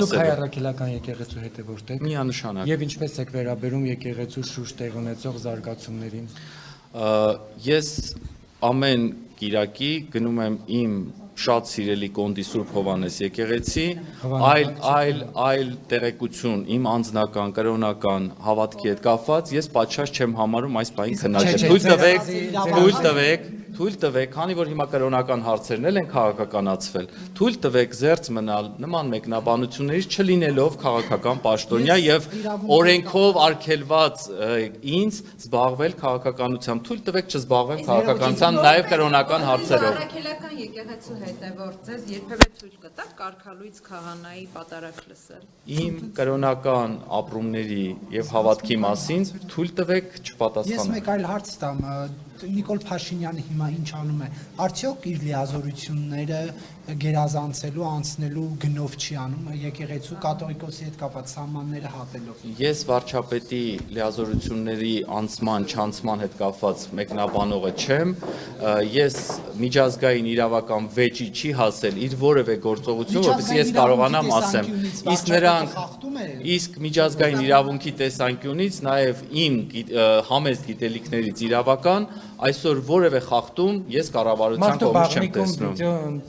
Դուք հայ առաքելական եկեղեցու հետևորդ եք։ Միանշանակ։ Եվ ինչպես եք վերաբերում եկեղեցու շուրջ տեղ ունեցող զարգացումներին։ Ես ամեն կիրակի գնում եմ իմ շատ սիրելի Կոնդի Սուրբ Հովանես եկեղեցի, այլ տեղեկություն իմ անձնական, կրոնական հավատքի հետ կապված, ես պատշաճ չեմ համարում այս բանին քննարկել։ Թույլ տվեք, քանի որ հիմա կրոնական հարցերն են քաղաքականացվել, թույլ տվեք զերծ մնալ նման մեկնաբանություններից չլինելով քաղաքական պաշտոնյա եւ օրենքով արգելված ինձ զբաղվել քաղաքականությամբ, թույլ տվեք չզբաղվեմ քաղաքականությամբ նաեւ կրոնական հարցերով։ Առաքելական եկեղեցու հետևորդ ձեզ երբևէ թույլ կտաք կարգալույց քահանայի պատարակ լսել։ Իմ կրոնական ապրումների եւ հավատքի մասին թույլ տվեք չպատասխանեմ։ Ես մեկ այլ հարց տամ, Նիկոլ Փաշինյանը հիմա ինչ անում է, արդյոք իր լիազորությունները գերազանցելու, անցնելու գնով չի անում, եկեղեցու կաթողիկոսի հետ կապված սահմանները հատելով։ Ես վարչապետի լիազորությունների անցման, չանցման հետ կապված մեկնաբանողը չեմ, ես միջազգային իրավական վեճի չի հասել իր որևէ գործողություն, որովհետեւ ես կարողանամ ասեմ, իսկ միջազգային իրավունքի տեսանկյունից նաև իմ համեստ գիտելիքներից իրավական այսօր որևէ խախտում ես կառավարության կողմից չեմ տեսնում։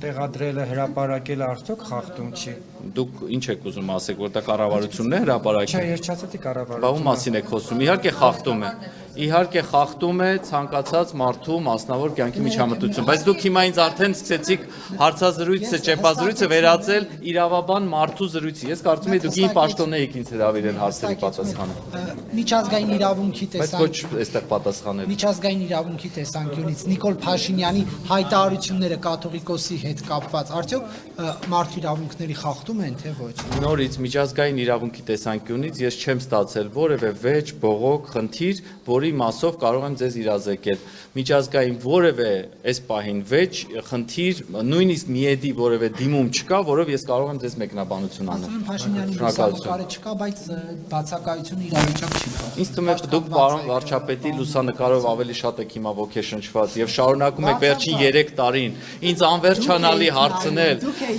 Տեղադրելը հրապարակելը արդյոք խախտում չի։ Դուք ինչ եք ուզում ասեք, որ դա կառավարությունն է հրապարակել։ Չէ, ես չասեցի կառավարությունը։ Բա ում մասին եք խոսում։ Իհարկե խախտում է։ Իհարկե խախտում է ցանկացած մարդու մասնավոր կյանքի միջամտություն, բայց դուք հիմա ինձ արդեն սկսեցիք հարցազրույցը, ճեպազրույցը վերածել իրավաբան մարդու զրույցի։ Ես կարծում եմ դուք ին պաշտոն եք ինձ հրավիրել հարցերի պատասխանը։ Միջազգային իրավունքի Բայց ոչ այստեղ պատասխանել։ Միջազգային իրավունքի տեսանկյունից Նիկոլ Փաշինյանի հայտարարությունները կաթողիկոսի հետ կապված արդյոք մարդու իրավունքների խախտում են թե ոչ։ Նորից միջազգային իրավունքի տեսանկյունից ես չեմ ստացել որևէ վեճ, բողոք, խնդիր, որի մասով կարող եմ ձեզ իրազեկել։ Միջազգային որևէ այս պահին վեճ, խնդիր, նույնիսկ միեդի որևէ դիմում չկա, որով ես կարող եմ ձեզ մեկնաբանություն անել։ Փաշինյանի լուսանկարը չկա, բայց բացակայությունը իրավիճակ չի կա։ Ինձ թվում է դուք պարոն վարչապետի լուսանկարով ավելի շատ եք հիմա ոգեշնչված եւ շարունակում եք վերջին 3 տարին ինձ անվերջանալի հարցնել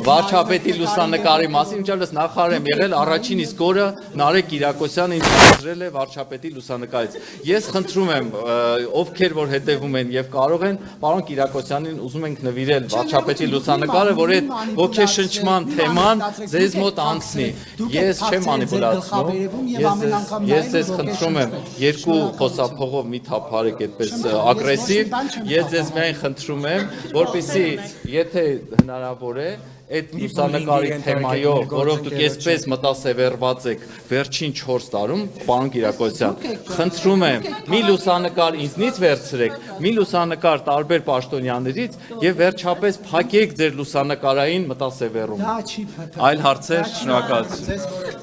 վարչապետի լուսանկարի մասին, ինչպես նախարար եմ եղել առաջին իսկ օրը Նարեկ Կիրակոսյանը ինձ հարցրել է վարչապետի լուսանկարից։ Ես խնդրում եմ ովքեր որ հետևում են եւ կարող են պարոն Կիրակոսյանին ուզում ենք նվիրել վարչապետի լուսանկարը, որ այդ ոգեշնչման թեման ձեզ մոտ անցնի։ Ես չեմ մանիպուլացնում։ Ես ձեզ խնդրում եմ երկու խոսափողով մի թափարեք այդպես ագրեսիվ, ես ձեզ միայն խնդրում եմ, որպեսզի եթե հնարավոր է այդ լուսանկարի թեմայով, որով դուք այսպես մտասևեռված եք վերջին 4 տարում, պարոն Կիրակոսյան, խնդրում եմ, մի լուսանկար ինձնից վերցրեք, մի լուսանկար տարբեր պաշտոնյաներից եւ վերջապես փակեք ձեր լուսանկարային մտասևեռումը։ Այլ հարցեր, շնորհակալություն։